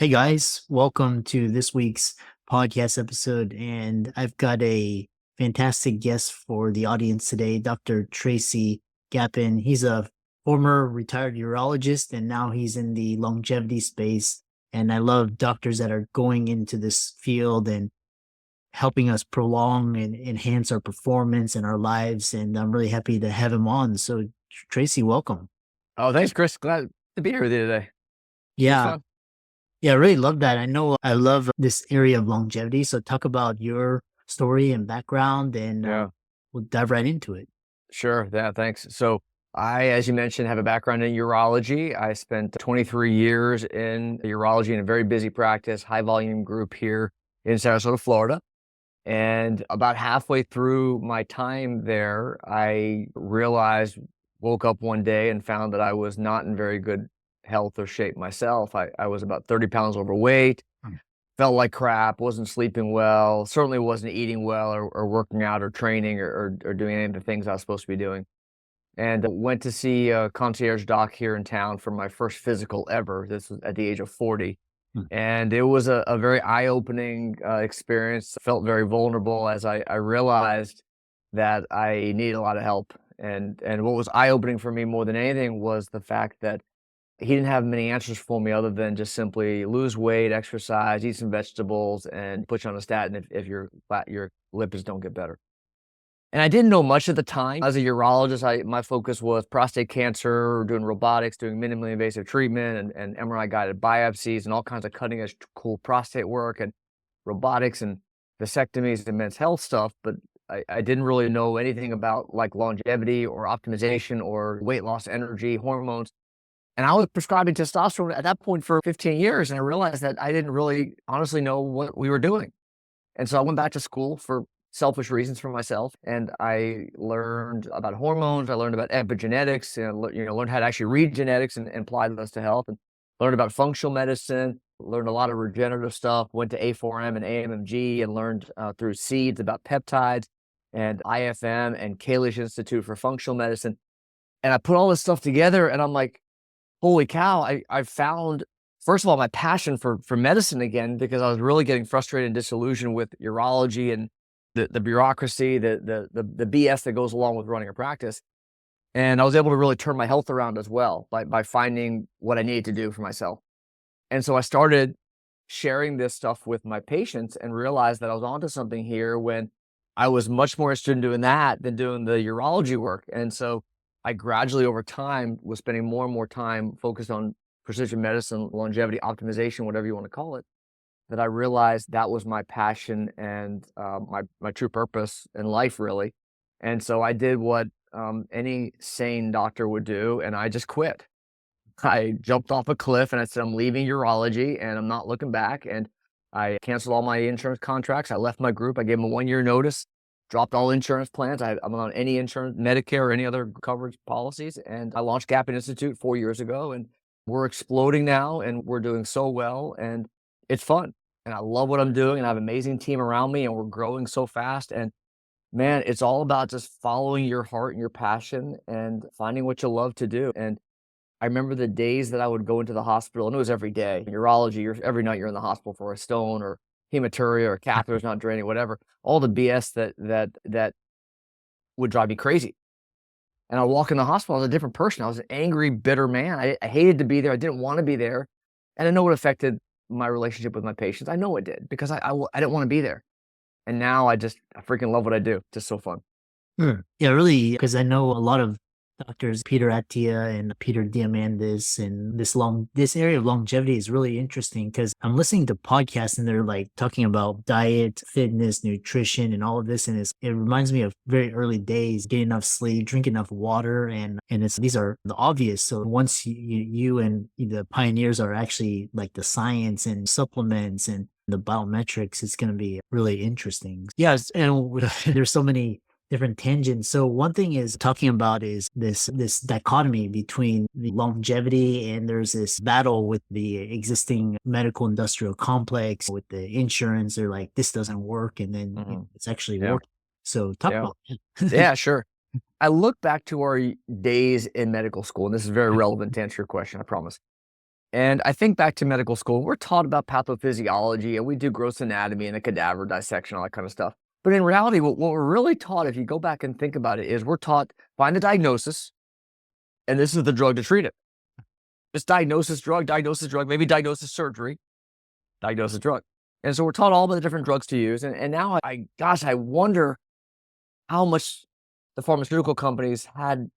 Hey guys, welcome to this week's podcast episode. And I've got a fantastic guest for the audience today, Dr. Tracy Gapin. He's a former retired urologist and now he's in the longevity space. And I love doctors that are going into this field and helping us prolong and enhance our performance and our lives. And I'm really happy to have him on. So, Tracy, welcome. Oh, thanks, Chris. Glad to be here with you today. This is Yeah, fun. Yeah, I really love that. I know I love this area of longevity. So talk about your story and background, and Yeah, we'll dive right into it. sure. Yeah, thanks. So as you mentioned, have a background in urology. I spent 23 years in urology in a very busy practice, high volume group here in Sarasota, Florida. And about halfway through my time there, I woke up one day and found that I was not in very good health or shape myself. I was about 30 pounds overweight. Mm. Felt like crap, wasn't sleeping well, certainly wasn't eating well or working out or training or doing any of the things I was supposed to be doing. And went to see a concierge doc here in town for my first physical ever. This was at the age of 40. Mm. And it was a very eye-opening experience. Felt very vulnerable as I realized that I needed a lot of help. And what was eye-opening for me more than anything was the fact that he didn't have many answers for me other than just simply lose weight, exercise, eat some vegetables, and put you on a statin if your lipids don't get better. And I didn't know much at the time. As a urologist, my focus was prostate cancer, doing robotics, doing minimally invasive treatment, and MRI-guided biopsies, and all kinds of cutting-edge cool prostate work, and robotics, and vasectomies, and men's health stuff, but I didn't really know anything about, like, longevity or optimization or weight loss, energy, hormones. And I was prescribing testosterone at that point for 15 years, and I realized that I didn't really honestly know what we were doing. And so I went back to school for selfish reasons for myself, and I learned about hormones, I learned about epigenetics, and learned how to actually read genetics and apply those to health, and learned about functional medicine, learned a lot of regenerative stuff, went to A4M and AMMG and learned through seeds about peptides and IFM and Kalish Institute for Functional Medicine. And I put all this stuff together and I'm like, holy cow, I found, first of all, my passion for medicine again, because I was really getting frustrated and disillusioned with urology and the bureaucracy, the BS that goes along with running a practice. And I was able to really turn my health around as well by finding what I needed to do for myself. And so I started sharing this stuff with my patients and realized that I was onto something here when I was much more interested in doing that than doing the urology work. And so I gradually over time was spending more and more time focused on precision medicine, longevity optimization, whatever you want to call it, that I realized that was my passion and my true purpose in life, really. And so I did what any sane doctor would do, and I just quit. I jumped off a cliff and I said, I'm leaving urology and I'm not looking back. And I canceled all my insurance contracts. I left my group. I gave them a 1 year notice, dropped all insurance plans. I'm on any insurance, Medicare or any other coverage policies. And I launched Gapin Institute 4 years ago, and we're exploding now and we're doing so well. And it's fun. And I love what I'm doing. And I have an amazing team around me and we're growing so fast. And man, it's all about just following your heart and your passion and finding what you love to do. And I remember the days that I would go into the hospital, and it was every day. In urology, every night you're in the hospital for a stone or hematuria or catheters not draining, whatever. All the BS that would drive me crazy. And I walk in the hospital, I was a different person. I was an angry, bitter man. I hated to be there. I didn't want to be there. And I know it affected my relationship with my patients. I know it did because I didn't want to be there. And now I freaking love what I do. It's just so fun. Yeah, really, because I know a lot of doctors, Peter Attia and Peter Diamandis, and this area of longevity is really interesting because I'm listening to podcasts and they're like talking about diet, fitness, nutrition, and all of this, and it reminds me of very early days, getting enough sleep, drink enough water, and these are the obvious. So once you and the pioneers are actually like the science and supplements and the biometrics, it's going to be really interesting. Yes, and there's so many different tangents. So one thing is talking about is this dichotomy between the longevity and there's this battle with the existing medical industrial complex with the insurance. They're like, this doesn't work, and then it's actually Yeah. working. So talk Yeah. about it. Yeah, sure. I look back to our days in medical school, and this is very relevant to answer your question, I promise. And I think back to medical school, we're taught about pathophysiology and we do gross anatomy and the cadaver dissection, all that kind of stuff. But in reality, what we're really taught, if you go back and think about it, is we're taught find the diagnosis, and this is the drug to treat it. Just diagnosis, drug, maybe diagnosis, surgery, diagnosis, drug. And so we're taught all the different drugs to use. And now I wonder how much the pharmaceutical companies were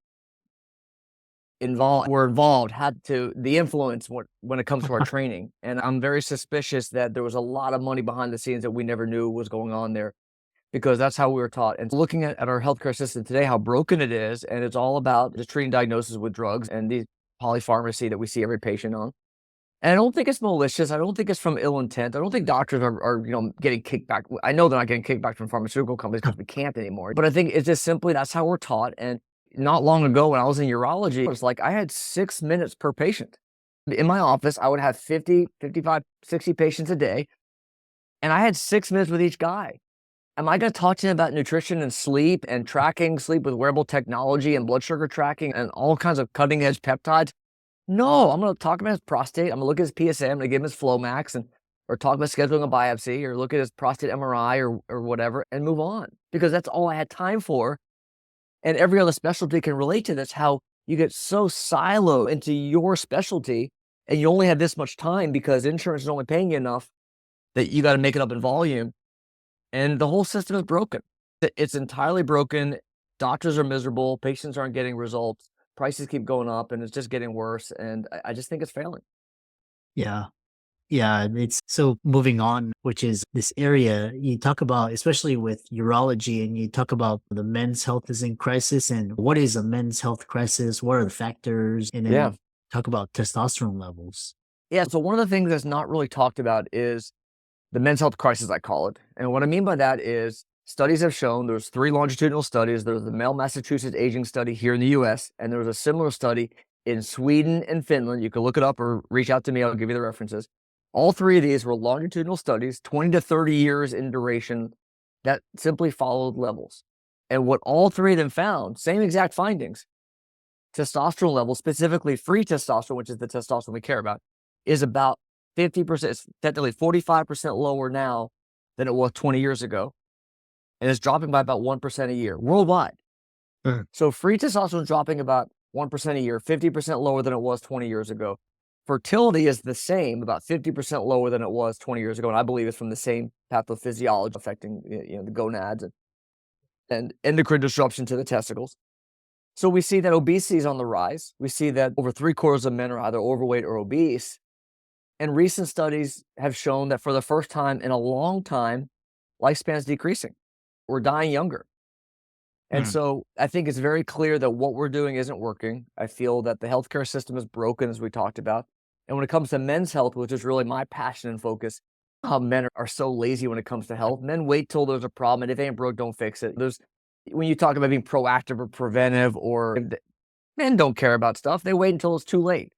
involved, had to the influence when it comes to our training. And I'm very suspicious that there was a lot of money behind the scenes that we never knew was going on there, because that's how we were taught. And looking at our healthcare system today, how broken it is, and it's all about just treating diagnosis with drugs and the polypharmacy that we see every patient on. And I don't think it's malicious. I don't think it's from ill intent. I don't think doctors are getting kickback. I know they're not getting kickback from pharmaceutical companies because we can't anymore. But I think it's just simply that's how we're taught. And not long ago when I was in urology, it was like I had 6 minutes per patient. In my office, I would have 50, 55, 60 patients a day, and I had 6 minutes with each guy. Am I going to talk to him about nutrition and sleep and tracking sleep with wearable technology and blood sugar tracking and all kinds of cutting edge peptides? No, I'm going to talk about his prostate. I'm going to look at his PSA. I'm going to give him his Flomax or talk about scheduling a biopsy or look at his prostate MRI or whatever and move on, because that's all I had time for. And every other specialty can relate to this, how you get so siloed into your specialty and you only have this much time because insurance is only paying you enough that you got to make it up in volume. And the whole system is broken. It's entirely broken. Doctors are miserable. Patients aren't getting results. Prices keep going up and it's just getting worse. And I just think it's failing. Yeah. Yeah, it's so moving on, which is this area you talk about, especially with urology, and you talk about the men's health is in crisis and what is a men's health crisis? What are the factors? And Yeah. then talk about testosterone levels. Yeah. So one of the things that's not really talked about is the men's health crisis, I call it. And what I mean by that is studies have shown there's 3 longitudinal studies. There's the male Massachusetts aging study here in the US, and there was a similar study in Sweden and Finland. You can look it up or reach out to me. I'll give you the references. All 3 of these were longitudinal studies, 20 to 30 years in duration, that simply followed levels. And what all 3 of them found, same exact findings, testosterone levels, specifically free testosterone, which is the testosterone we care about, is about 50%, it's technically 45% lower now than it was 20 years ago. And it's dropping by about 1% a year worldwide. So free testosterone is dropping about 1% a year, 50% lower than it was 20 years ago. Fertility is the same, about 50% lower than it was 20 years ago. And I believe it's from the same pathophysiology affecting the gonads and endocrine disruption to the testicles. So we see that obesity is on the rise. We see that over 3/4 of men are either overweight or obese. And recent studies have shown that for the first time in a long time, lifespan is decreasing. We're dying younger. And so I think it's very clear that what we're doing isn't working. I feel that the healthcare system is broken, as we talked about. And when it comes to men's health, which is really my passion and focus, how men are so lazy when it comes to health. Men wait till there's a problem, and if it ain't broke, don't fix it. When you talk about being proactive or preventive, men don't care about stuff. They wait until it's too late.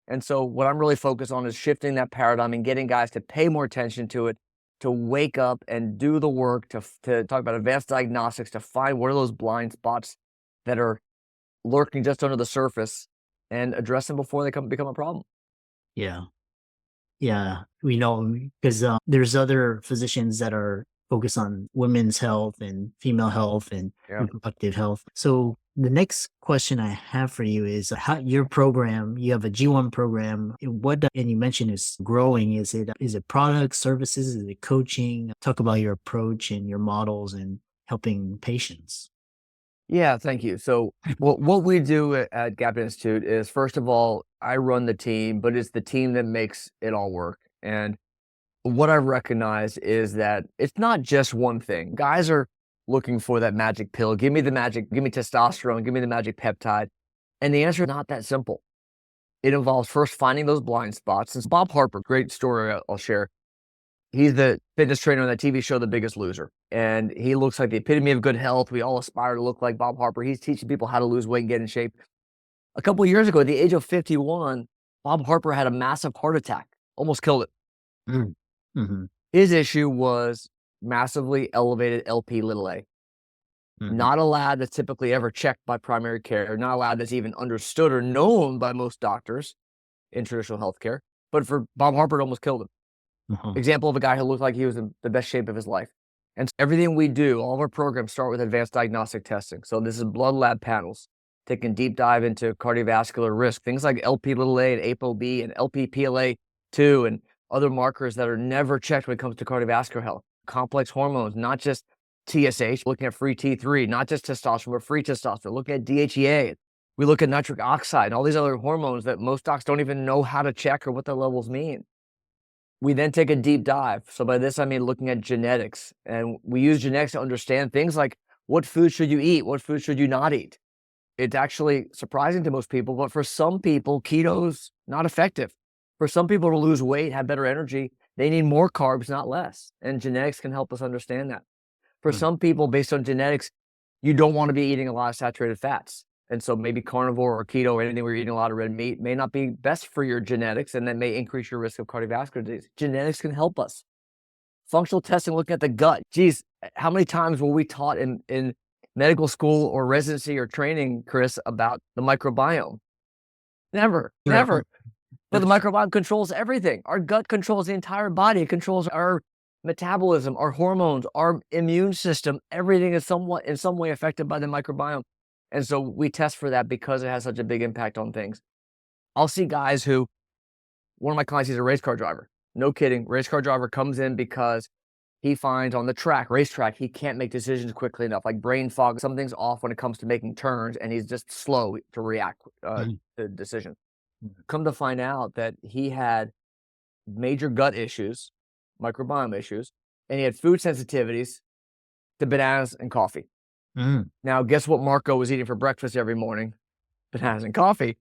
And so what I'm really focused on is shifting that paradigm and getting guys to pay more attention to it, to wake up and do the work, to talk about advanced diagnostics, to find what are those blind spots that are lurking just under the surface and address them before they become a problem. Yeah. Yeah. We know because there's other physicians that are focused on women's health and female health and Yeah. reproductive health. So the next question I have for you is how your program, you have a G1 program. And you mentioned is growing. Is it products, services? Is it coaching? Talk about your approach and your models and helping patients. Yeah, thank you. So what we do at Gapin Institute is, first of all, I run the team, but it's the team that makes it all work. And what I've recognized is that it's not just one thing. Guys are looking for that magic pill. Give me testosterone, give me the magic peptide. And the answer is not that simple. It involves first finding those blind spots. And Bob Harper, great story I'll share. He's the fitness trainer on that TV show, The Biggest Loser. And he looks like the epitome of good health. We all aspire to look like Bob Harper. He's teaching people how to lose weight and get in shape. A couple of years ago, at the age of 51, Bob Harper had a massive heart attack, almost killed it. Mm-hmm. His issue was massively elevated LP little a. Not a lab that's typically ever checked by primary care, not a lab that's even understood or known by most doctors in traditional healthcare. But for Bob Harper, it almost killed him. Uh-huh. Example of a guy who looked like he was in the best shape of his life. And everything we do, all of our programs start with advanced diagnostic testing. So this is blood lab panels, taking a deep dive into cardiovascular risk, things like Lp(a) and ApoB and Lp(PLA2 and other markers that are never checked when it comes to cardiovascular health. Complex hormones, not just TSH, looking at free T3, not just testosterone, but free testosterone, looking at DHEA. We look at nitric oxide and all these other hormones that most docs don't even know how to check or what the levels mean. We then take a deep dive. So by this, I mean looking at genetics. And we use genetics to understand things like what food should you eat? What food should you not eat? It's actually surprising to most people, but for some people, keto's not effective. For some people to lose weight, have better energy, they need more carbs, not less. And genetics can help us understand that. For some people, based on genetics, you don't want to be eating a lot of saturated fats. And so maybe carnivore or keto or anything where you're eating a lot of red meat may not be best for your genetics, and that may increase your risk of cardiovascular disease. Genetics can help us. Functional testing, looking at the gut. Geez, how many times were we taught in medical school or residency or training, Chris, about the microbiome? Never. But the microbiome controls everything. Our gut controls the entire body. It controls our metabolism, our hormones, our immune system. Everything is somewhat in some way affected by the microbiome. And so we test for that because it has such a big impact on things. I'll see guys who, one of my clients, he's a race car driver. No kidding. Race car driver comes in because he finds on the track, racetrack, he can't make decisions quickly enough, like brain fog. Something's off when it comes to making turns, and he's just slow to react to decisions. Come to find out that he had major gut issues, microbiome issues, and he had food sensitivities to bananas and coffee. Now, guess what Marco was eating for breakfast every morning? Bananas and coffee.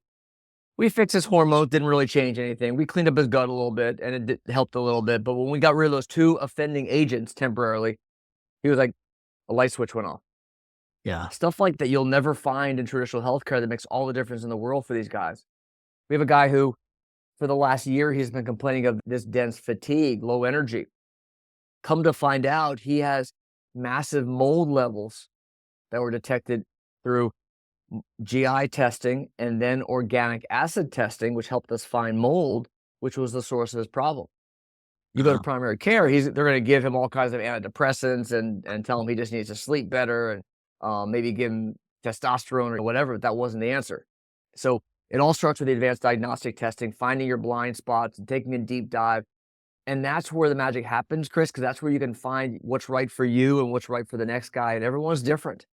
We fixed his hormones, didn't really change anything. We cleaned up his gut a little bit, and it helped a little bit. But when we got rid of those two offending agents temporarily, he was like, a light switch went off. Yeah. Stuff like that you'll never find in traditional healthcare that makes all the difference in the world for these guys. We have a guy who, for the last year, he's been complaining of this dense fatigue, low energy. Come to find out, he has massive mold levels that were detected through GI testing and then organic acid testing, which helped us find mold, which was the source of his problem. You go to primary care, they're going to give him all kinds of antidepressants and tell him he just needs to sleep better and maybe give him testosterone or whatever, but that wasn't the answer. So it all starts with the advanced diagnostic testing, finding your blind spots and taking a deep dive. And that's where the magic happens, Chris, because that's where you can find what's right for you and what's right for the next guy. And everyone's different.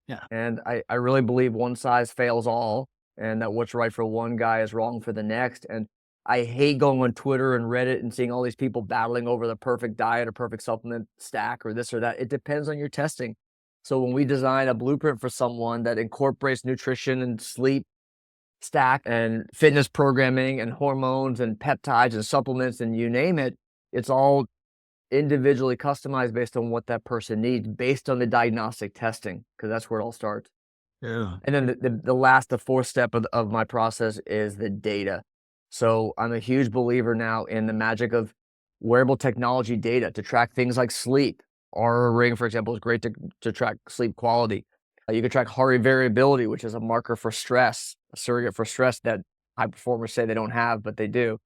Yeah. And I really believe one size fails all, and that what's right for one guy is wrong for the next. And I hate going on Twitter and Reddit and seeing all these people battling over the perfect diet or perfect supplement stack or this or that. It depends on your testing. So when we design a blueprint for someone that incorporates nutrition and sleep stack and fitness programming and hormones and peptides and supplements and you name it, it's all individually customized based on what that person needs, based on the diagnostic testing, because that's where it all starts. Yeah. And then the fourth step of my process is the data. So I'm a huge believer now in the magic of wearable technology data to track things like sleep. Oura Ring, for example, is great to track sleep quality. You can track heart rate variability, which is a marker for stress, a surrogate for stress that high performers say they don't have, but they do.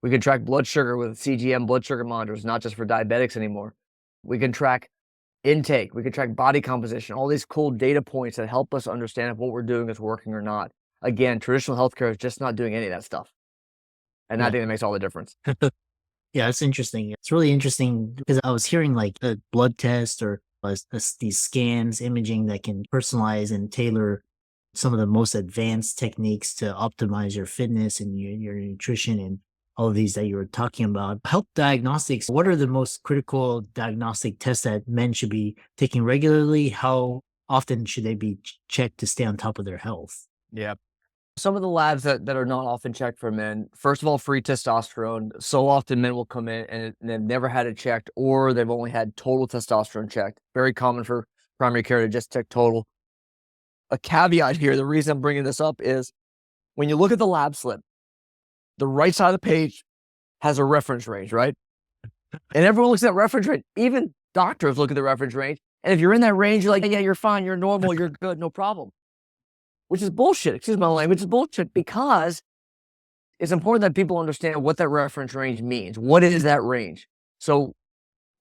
We can track blood sugar with CGM blood sugar monitors, not just for diabetics anymore. We can track intake. We can track body composition, all these cool data points that help us understand if what we're doing is working or not. Again, traditional healthcare is just not doing any of that stuff. And I think that makes all the difference. Yeah, it's interesting. It's really interesting because I was hearing like a blood test or these scans, imaging that can personalize and tailor some of the most advanced techniques to optimize your fitness and your nutrition and all of these that you were talking about. Health diagnostics, what are the most critical diagnostic tests that men should be taking regularly? How often should they be checked to stay on top of their health? Yeah. Some of the labs that are not often checked for men, first of all, free testosterone. So often men will come in and they've never had it checked, or they've only had total testosterone checked. Very common for primary care to just check total. A caveat here, the reason I'm bringing this up is when you look at the lab slip, the right side of the page has a reference range, right? And everyone looks at that reference range. Even doctors look at the reference range. And if you're in that range, you're like, yeah, you're fine, you're normal, you're good, no problem. Which is bullshit. Excuse my language, it's bullshit because it's important that people understand what that reference range means. What is that range? So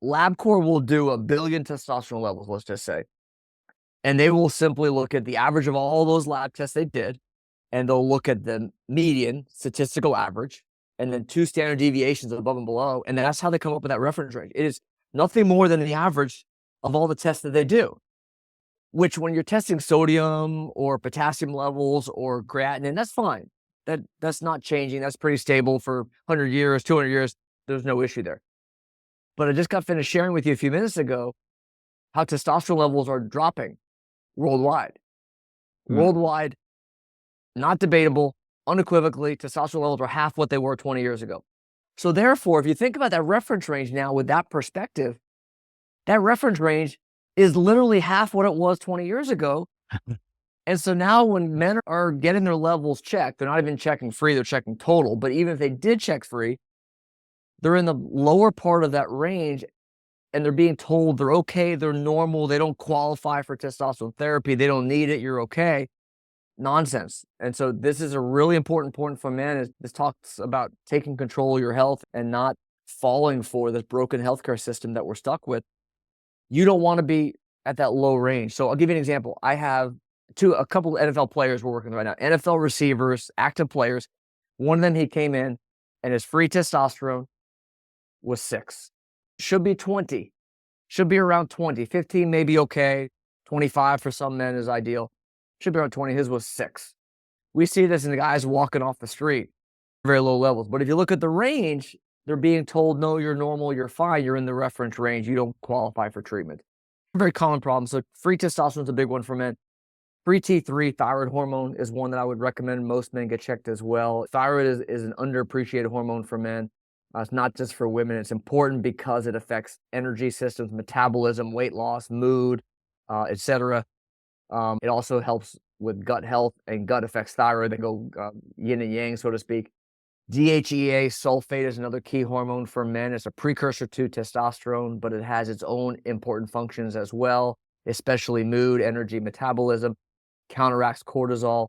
LabCorp will do 1 billion testosterone levels, let's just say, and they will simply look at the average of all those lab tests they did, and they'll look at the median statistical average and then 2 standard deviations above and below, and that's how they come up with that reference range. It is nothing more than the average of all the tests that they do, which when you're testing sodium or potassium levels or creatinine, that's fine. That's not changing. That's pretty stable for 100 years, 200 years. There's no issue there. But I just got finished sharing with you a few minutes ago how testosterone levels are dropping worldwide. Worldwide, not debatable, unequivocally, testosterone levels are half what they were 20 years ago. So therefore, if you think about that reference range now with that perspective, that reference range is literally half what it was 20 years ago. And so now when men are getting their levels checked, they're not even checking free, they're checking total. But even if they did check free, they're in the lower part of that range and they're being told they're okay, they're normal, they don't qualify for testosterone therapy, they don't need it, you're okay. Nonsense. And so this is a really important point for men. This talks about taking control of your health and not falling for this broken healthcare system that we're stuck with. You don't want to be at that low range. So I'll give you an example. I have a couple of NFL players we're working with right now, NFL receivers, active players. One of them, he came in and his free testosterone was 6. Should be 20. Should be around 20. 15 may be okay. 25 for some men is ideal. Should be around 20. His was 6. We see this in the guys walking off the street, very low levels. But if you look at the range, they're being told, no, you're normal, you're fine, you're in the reference range, you don't qualify for treatment. Very common problem. So free testosterone is a big one for men. Free T3, thyroid hormone, is one that I would recommend most men get checked as well. Thyroid is an underappreciated hormone for men. It's not just for women. It's important because it affects energy systems, metabolism, weight loss, mood, etc. It also helps with gut health, and gut affects thyroid. They go yin and yang, so to speak. DHEA sulfate is another key hormone for men. It's a precursor to testosterone, but it has its own important functions as well, especially mood, energy, metabolism, counteracts cortisol.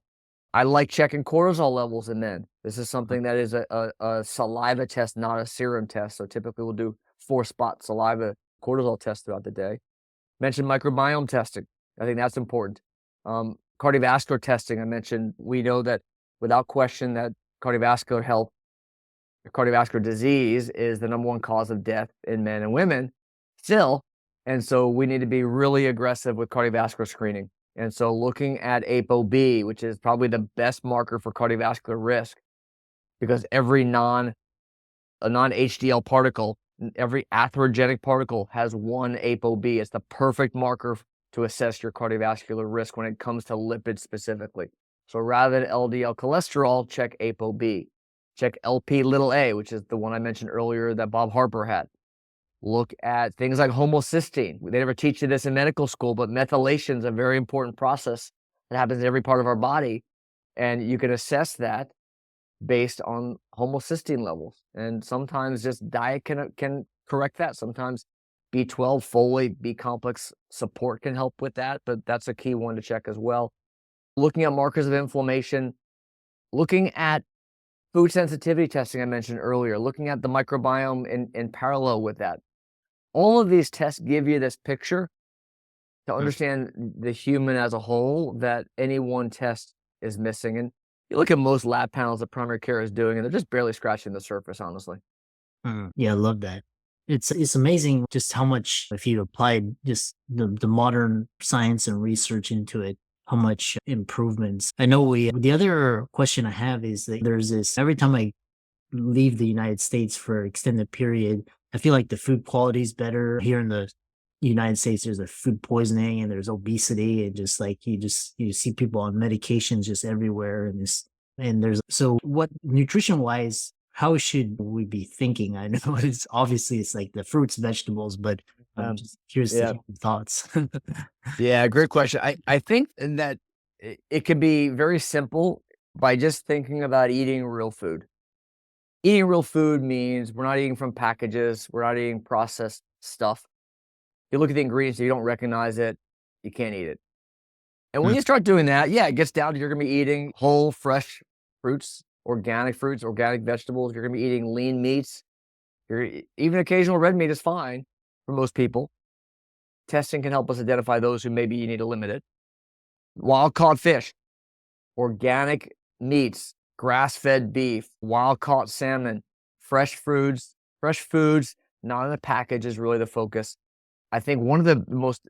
I like checking cortisol levels in men. This is something that is a saliva test, not a serum test. So typically we'll do 4-spot saliva cortisol tests throughout the day. Mentioned microbiome testing. I think that's important. Cardiovascular testing, I mentioned. We know that without question that cardiovascular health, cardiovascular disease is the #1 cause of death in men and women still. And so we need to be really aggressive with cardiovascular screening. And so looking at ApoB, which is probably the best marker for cardiovascular risk, because every non-HDL particle, every atherogenic particle has one ApoB. It's the perfect marker to assess your cardiovascular risk when it comes to lipids specifically. So rather than LDL cholesterol, check ApoB. Check Lp(a), which is the one I mentioned earlier that Bob Harper had. Look at things like homocysteine. They never teach you this in medical school, but methylation is a very important process that happens in every part of our body. And you can assess that based on homocysteine levels. And sometimes just diet can correct that. Sometimes B12, folate, B complex support can help with that, but that's a key one to check as well. Looking at markers of inflammation, looking at food sensitivity testing I mentioned earlier, looking at the microbiome in parallel with that. All of these tests give you this picture to understand the human as a whole that any one test is missing. And you look at most lab panels that primary care is doing, and they're just barely scratching the surface, honestly. Yeah, I love that. It's amazing just how much, if you applied just the modern science and research into it, how much improvements. I know the other question I have is that there's this, every time I leave the United States for an extended period, I feel like the food quality is better. Here in the United States, there's a food poisoning and there's obesity, and just like you see people on medications just everywhere, and there's, so what, nutrition wise, how should we be thinking? I know it's like the fruits, vegetables, but I'm just curious to Yeah. hear your thoughts. Yeah, great question. I think that it can be very simple by just thinking about eating real food. Eating real food means we're not eating from packages, we're not eating processed stuff. You look at the ingredients, you don't recognize it, you can't eat it. And when you start doing that, yeah, it gets down to you're gonna be eating whole, fresh fruits organic fruits, organic vegetables. You're going to be eating lean meats. Even occasional red meat is fine for most people. Testing can help us identify those who maybe you need to limit it. Wild caught fish, organic meats, grass-fed beef, wild caught salmon, fresh foods, not in a package is really the focus. I think one of the most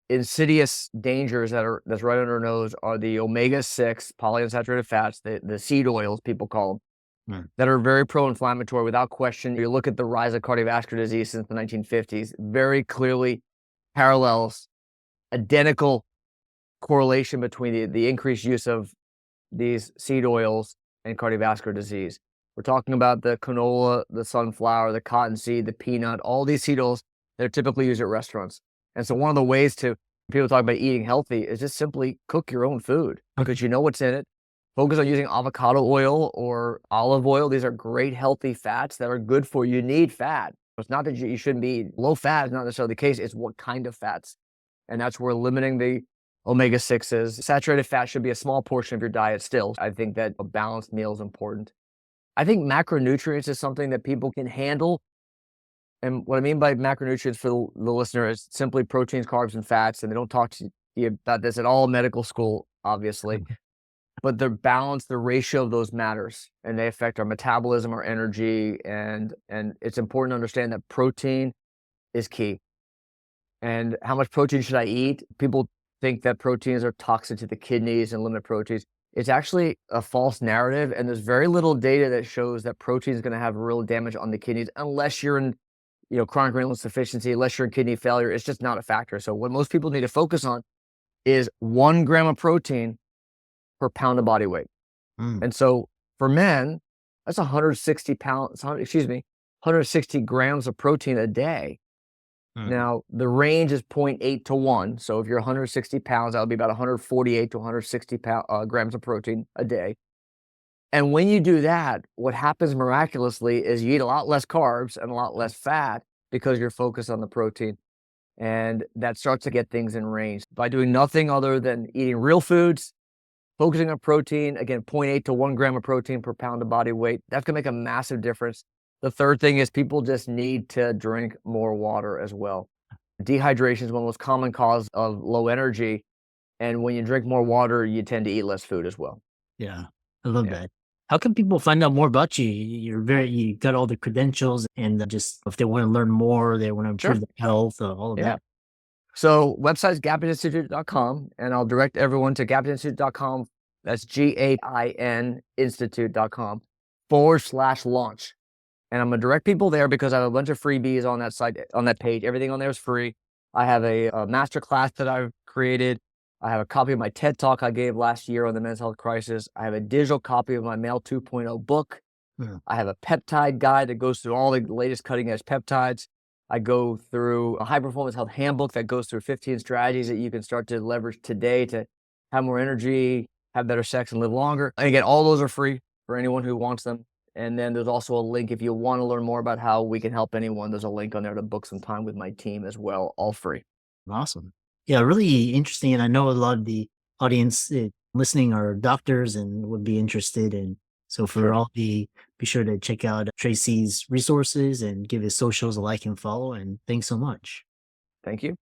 insidious dangers that's right under our nose are the omega-6 polyunsaturated fats, the seed oils, people call them, that are very pro-inflammatory. Without question, you look at the rise of cardiovascular disease since the 1950s, very clearly parallels, identical correlation between the increased use of these seed oils and cardiovascular disease. We're talking about the canola, the sunflower, the cottonseed, the peanut, all these seed oils that are typically used at restaurants. And so one of the ways people talk about eating healthy is just simply cook your own food because you know what's in it. Focus on using avocado oil or olive oil. These are great healthy fats that are good for you. You need fat. It's not that you shouldn't be low fat is not necessarily the case. It's what kind of fats. And that's where limiting the omega-6s. Saturated fat should be a small portion of your diet still. I think that a balanced meal is important. I think macronutrients is something that people can handle. And what I mean by macronutrients for the listener is simply proteins, carbs, and fats. And they don't talk to you about this at all in medical school, obviously. But the balance, the ratio of those matters. And they affect our metabolism, our energy. And it's important to understand that protein is key. And how much protein should I eat? People think that proteins are toxic to the kidneys and limit proteins. It's actually a false narrative. And there's very little data that shows that protein is going to have real damage on the kidneys unless you're in chronic renal insufficiency, unless you're in kidney failure. It's just not a factor. So what most people need to focus on is 1 gram of protein per pound of body weight. And so for men, that's 160 grams of protein a day. Now, the range is 0.8 to 1. So if you're 160 pounds, that would be about 148 to 160 grams of protein a day. And when you do that, what happens miraculously is you eat a lot less carbs and a lot less fat because you're focused on the protein. And that starts to get things in range. By doing nothing other than eating real foods, focusing on protein, again, 0.8 to 1 gram of protein per pound of body weight, that's going to make a massive difference. The third thing is people just need to drink more water as well. Dehydration is one of the most common causes of low energy. And when you drink more water, you tend to eat less food as well. Yeah, I love that. How can people find out more about you? You got all the credentials, and just if they want to learn more, they want to improve their health, all of that. So website is gapininstitute.com, and I'll direct everyone to gapininstitute.com. That's GAIN institute.com/launch. And I'm going to direct people there because I have a bunch of freebies on that site, on that page. Everything on there is free. I have a master class that I've created. I have a copy of my TED Talk I gave last year on the men's health crisis. I have a digital copy of my Male 2.0 book. I have a peptide guide that goes through all the latest cutting edge peptides. I go through a high performance health handbook that goes through 15 strategies that you can start to leverage today to have more energy, have better sex, and live longer. And again, all those are free for anyone who wants them. And then there's also a link if you want to learn more about how we can help anyone. There's a link on there to book some time with my team as well, all free. Awesome. Yeah, really interesting. And I know a lot of the audience listening are doctors and would be interested. And so for all be sure to check out Tracy's resources and give his socials a like and follow. And thanks so much. Thank you.